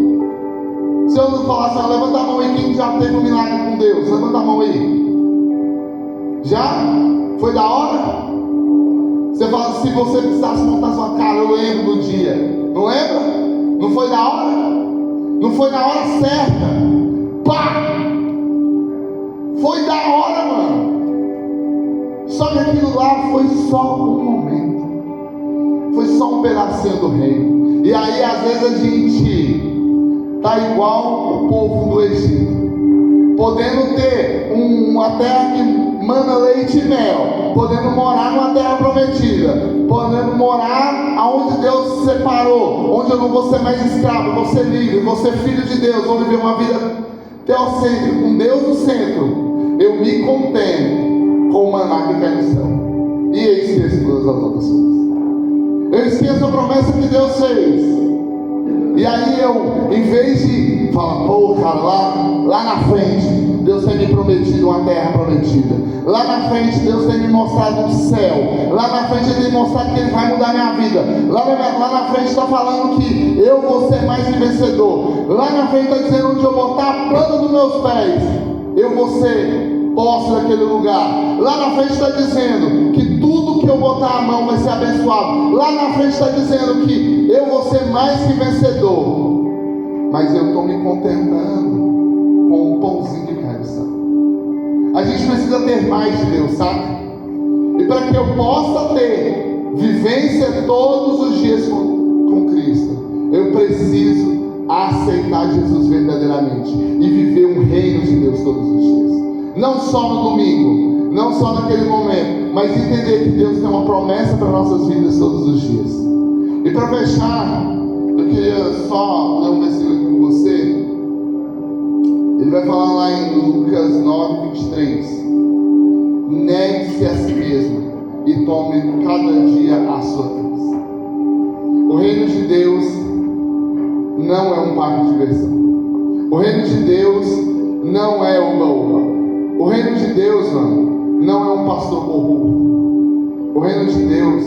Se eu não falar assim: levanta a mão aí, quem já teve um milagre com Deus? Levanta a mão aí. Já? Foi da hora? Você fala: se você precisasse montar sua cara, eu lembro do dia. Não lembra? Não foi da hora? Não foi na hora certa? Pá! Foi da hora, mano. Só que aquilo lá foi só um momento. Foi só um pedacinho do reino. E aí às vezes a gente tá igual o povo do Egito, podendo ter uma terra que mana leite e mel, podendo morar numa terra prometida, podendo morar aonde Deus separou, onde eu não vou ser mais escravo, vou ser livre, vou ser filho de Deus, vou viver uma vida teocêntrica, com Deus no centro. Eu me contento com o maná que cai no céu, e eu esqueço todas as outras coisas. Eu esqueço a promessa que Deus fez. E aí eu, em vez de falar, pô, cara, lá na frente, Deus tem me prometido uma terra prometida. Lá na frente, Deus tem me mostrado um céu. Lá na frente, Ele tem mostrado que Ele vai mudar minha vida. Lá na frente está falando que eu vou ser mais que vencedor. Lá na frente está dizendo onde eu botar a planta dos meus pés, eu vou ser posse daquele lugar. Lá na frente está dizendo que tudo que eu botar a mão vai ser abençoado. Lá na frente está dizendo que eu vou ser mais que vencedor. Mas eu estou me contentando com um pãozinho que cai do céu. A gente precisa ter mais de Deus, sabe? E para que eu possa ter vivência todos os dias com Cristo, eu preciso aceitar Jesus verdadeiramente e viver um reino de Deus todos os dias. Não só no domingo, não só naquele momento, mas entender que Deus tem uma promessa para nossas vidas todos os dias. E para fechar, eu queria só ler um versículo aqui com você. Ele vai falar lá em Lucas 9:23. Negue-se a si mesmo e tome cada dia a sua cruz. O reino de Deus não é um parque de diversão. O reino de Deus não é oba-oba. O reino de Deus, mano, não é um pastor corrupto. O reino de Deus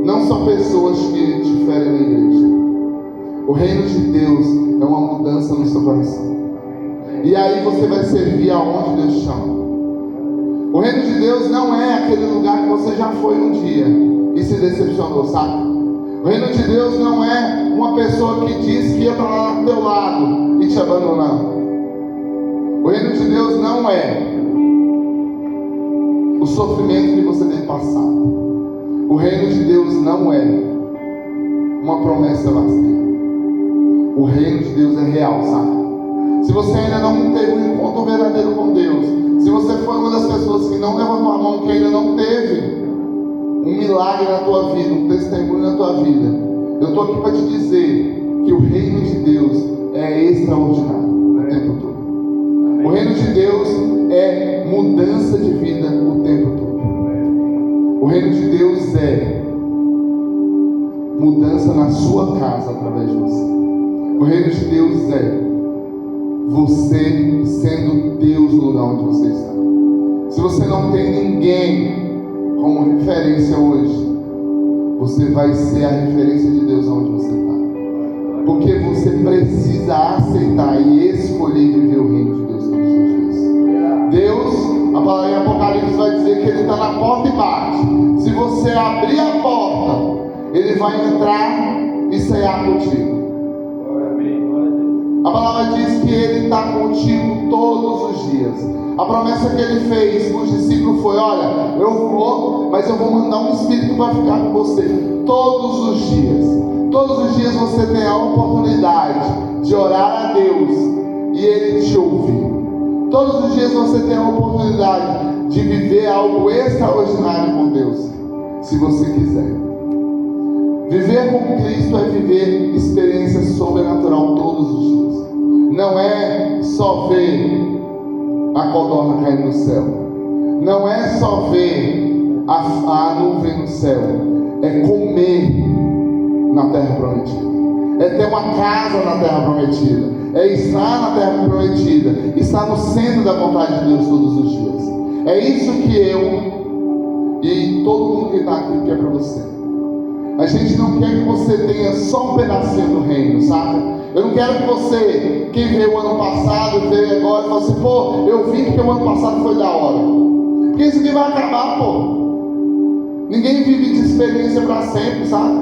não são pessoas que diferem na igreja. O reino de Deus é uma mudança no seu coração. E aí você vai servir aonde Deus chama. O reino de Deus não é aquele lugar que você já foi um dia e se decepcionou, sabe? O reino de Deus não é uma pessoa que disse que ia estar lá do teu lado e te abandonando. O reino de Deus não é o sofrimento que você tem passado. O reino de Deus não é uma promessa vazia. O reino de Deus é real, sabe? Se você ainda não teve um encontro verdadeiro com Deus, se você foi uma das pessoas que não levantou a mão, que ainda não teve um milagre na tua vida, um testemunho na tua vida, eu estou aqui para te dizer que o reino de Deus é extraordinário o tempo todo. O reino de Deus é mudança de vida o tempo todo. O reino de Deus é mudança na sua casa através de você. O reino de Deus é você sendo Deus no lugar onde você está. Se você não tem ninguém como referência hoje, você vai ser a referência de Deus onde você está. Porque você precisa aceitar e escolher viver o reino de Deus todos os dias. Deus, a palavra em Apocalipse vai dizer que Ele está na porta e bate. Se você abrir a porta, Ele vai entrar e cear contigo. A palavra diz que Ele está contigo todos os dias. A promessa que Ele fez para os discípulos foi: olha, eu vou, mas eu vou mandar um Espírito para ficar com você todos os dias. Todos os dias você tem a oportunidade de orar a Deus e Ele te ouvir. Todos os dias você tem a oportunidade de viver algo extraordinário com Deus, se você quiser. Viver com Cristo é viver experiência sobrenatural todos os dias. Não é só ver a codorna caindo no céu. Não é só ver a nuvem no céu. É comer na terra prometida. É ter uma casa na terra prometida. É estar na terra prometida. Estar no centro da vontade de Deus todos os dias. É isso que eu e todo mundo que está aqui quer para você. A gente não quer que você tenha só um pedacinho do reino, sabe? Eu não quero que você, quem veio o ano passado, veio agora e fala assim: pô, eu vim porque o ano passado foi da hora. Porque isso aqui vai acabar, pô. Ninguém vive de experiência para sempre, sabe?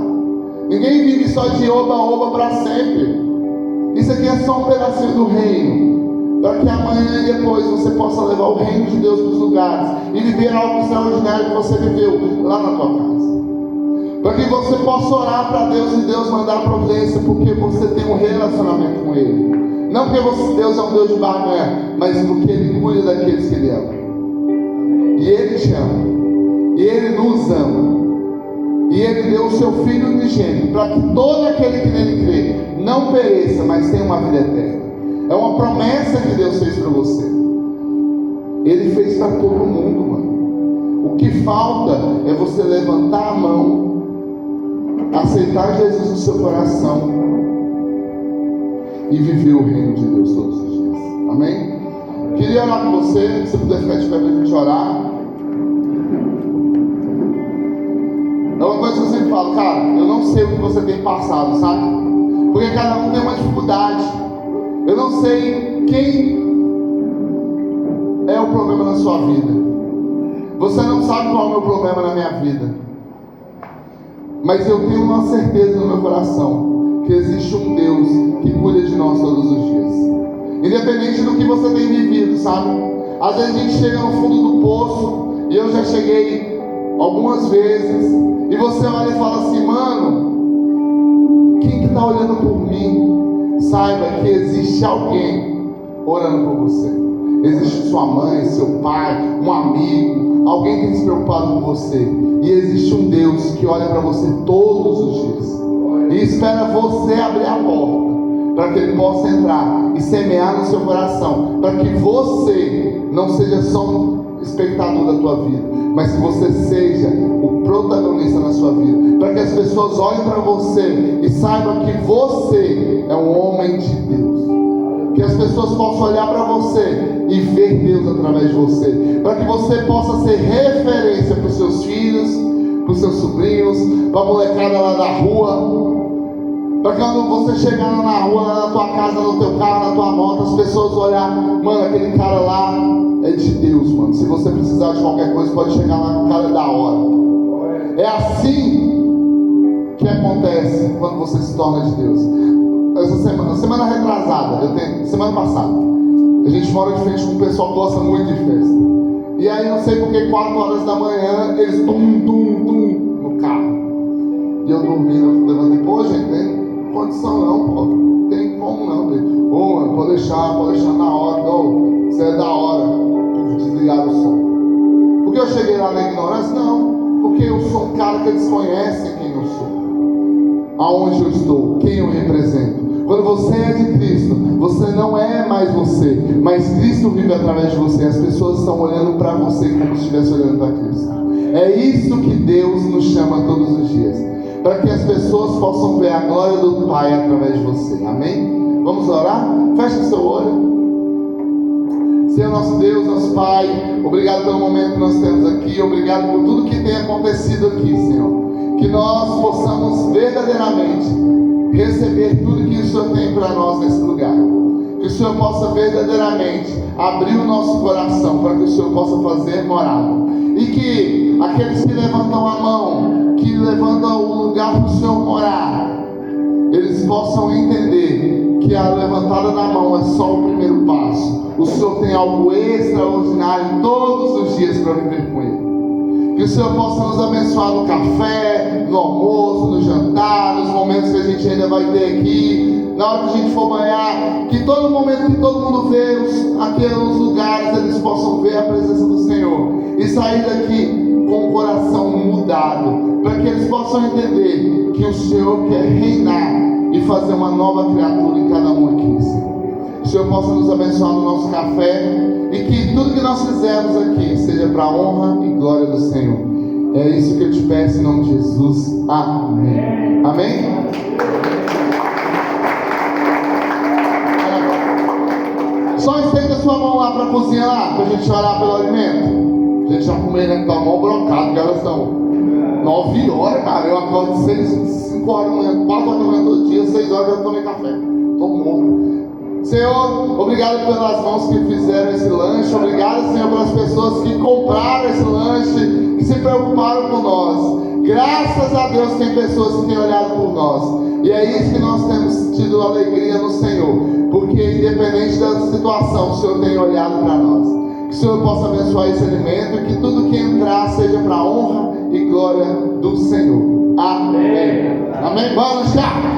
Ninguém vive só de oba-oba para sempre. Isso aqui é só um pedacinho do reino, para que amanhã e depois você possa levar o reino de Deus para os lugares e viver algo extraordinário que você viveu lá na tua casa. Para que você possa orar para Deus e Deus mandar providência, porque você tem um relacionamento com Ele. Não porque Deus é um Deus de barganha, mas porque Ele cuida daqueles que Ele ama. E Ele te ama. E Ele nos ama. E Ele deu o seu Filho unigênito, para que todo aquele que nele crê não pereça, mas tenha uma vida eterna. É uma promessa que Deus fez para você. Ele fez para todo mundo, mano. O que falta é você levantar a mão, aceitar Jesus no seu coração e viver o reino de Deus todos os dias. Amém? Queria orar com você, se puder ficar de pé para a gente orar. É uma coisa que eu sempre falo, cara, eu não sei o que você tem passado, sabe? Porque cada um tem uma dificuldade. Eu não sei quem é o problema na sua vida. Você não sabe qual é o meu problema na minha vida. Mas eu tenho uma certeza no meu coração que existe um Deus que cuida de nós todos os dias. Independente do que você tem vivido, sabe? Às vezes a gente chega no fundo do poço, e eu já cheguei algumas vezes, e você olha e fala assim, mano, quem que está olhando por mim? Saiba que existe alguém orando por você. Existe sua mãe, seu pai, um amigo, alguém que tem se preocupado com você. E existe um Deus que olha para você todos os dias e espera você abrir a porta para que Ele possa entrar e semear no seu coração, para que você não seja só um espectador da tua vida, mas que você seja o protagonista na sua vida, para que as pessoas olhem para você e saibam que você é um homem de Deus, que as pessoas possam olhar para você e ver Deus através de você, para que você possa ser referência para os seus filhos, para os seus sobrinhos, para a molecada lá da rua, para quando você chegar lá na rua, lá na tua casa, no teu carro, na tua moto, as pessoas olhar, mano, aquele cara lá é de Deus, mano. Se você precisar de qualquer coisa, pode chegar lá, o cara é da hora. É assim que acontece quando você se torna de Deus. Essa semana retrasada, semana passada, a gente mora de frente com um pessoal que gosta muito de festa. E aí não sei porque 4 horas da manhã eles tum no carro. E eu dormindo, eu levantei, pô gente, tem condição não, pô. Tem como não, velho. Ô mano, pode deixar na hora, ô, você é da hora. Desligar o som. Porque eu cheguei lá na ignorância? Não, porque eu sou um cara que desconhece quem eu sou, aonde eu estou, quem eu represento. Quando você é de Cristo, você não é mais você, mas Cristo vive através de você. As pessoas estão olhando para você como se estivesse olhando para Cristo. É isso que Deus nos chama todos os dias, para que as pessoas possam ver a glória do Pai através de você. Amém? Vamos orar? Feche seu olho. Senhor nosso Deus, nosso Pai, obrigado pelo momento que nós temos aqui, obrigado por tudo que tem acontecido aqui, Senhor. Que nós possamos verdadeiramente receber tudo que o Senhor tem para nós nesse lugar. Que o Senhor possa verdadeiramente abrir o nosso coração para que o Senhor possa fazer morada. E que aqueles que levantam a mão, que levantam o lugar para o Senhor morar, eles possam entender que a levantada da mão é só o primeiro passo. O Senhor tem algo extraordinário todos os dias para viver com Ele. Que o Senhor possa nos abençoar no café, no almoço, no jantar, nos momentos que a gente ainda vai ter aqui, na hora que a gente for banhar, que todo momento que todo mundo vê aqueles lugares, eles possam ver a presença do Senhor e sair daqui com o coração mudado, para que eles possam entender que o Senhor quer reinar e fazer uma nova criatura em cada um aqui, Senhor. Que o Senhor possa nos abençoar no nosso café e que tudo que nós fizermos aqui seja para a honra e glória do Senhor. É isso que eu te peço em nome de Jesus. Amém. Amém? Só estenda sua mão lá para a cozinha lá, para a gente orar pelo alimento. A gente já comeu, né? Com a mão brocada, que elas são 9 horas, cara. Eu acordo 5 horas da manhã, 4 horas da manhã todo dia, 6 horas eu já tomei café. Tô morto. Senhor, obrigado pelas mãos que fizeram esse lanche. Obrigado, Senhor, pelas pessoas que compraram esse lanche e se preocuparam com nós. Graças a Deus tem pessoas que têm olhado por nós. E é isso que nós temos tido alegria no Senhor. Porque independente da situação, o Senhor tem olhado para nós. Que o Senhor possa abençoar esse alimento e que tudo que entrar seja para a honra e glória do Senhor. Amém. Amém. Vamos, tchau.